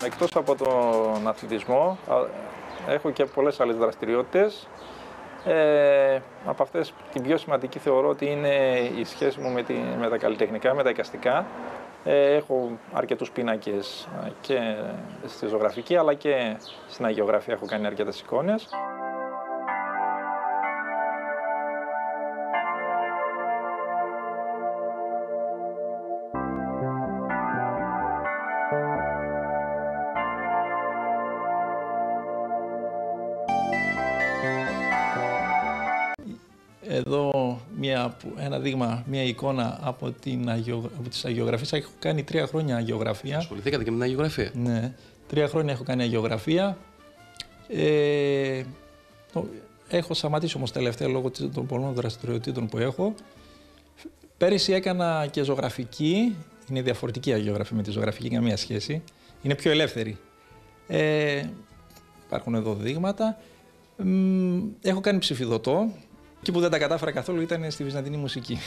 Εκτός από τον αθλητισμό, έχω και πολλές άλλες δραστηριότητες. Από αυτές την πιο σημαντική θεωρώ ότι είναι η σχέση μου με τα καλλιτεχνικά, με τα εικαστικά. Έχω αρκετούς πίνακες και στη ζωγραφική, αλλά και στην αγιογραφία έχω κάνει αρκετές εικόνες. Εδώ ένα δείγμα, μια εικόνα από τις αγιογραφίες. Έχω κάνει 3 χρόνια αγιογραφία. Ασχοληθήκατε και με την αγιογραφία? Ναι, 3 χρόνια έχω κάνει αγιογραφία. Έχω σταματήσει όμως τελευταία λόγω των πολλών δραστηριοτήτων που έχω. Πέρυσι έκανα και ζωγραφική. Είναι διαφορετική η αγιογραφία με τη ζωγραφική, καμία σχέση. Είναι πιο ελεύθερη. Υπάρχουν εδώ δείγματα. Έχω κάνει ψηφιδωτό. Εκεί που δεν τα κατάφερα καθόλου ήταν στη βυζαντινή μουσική.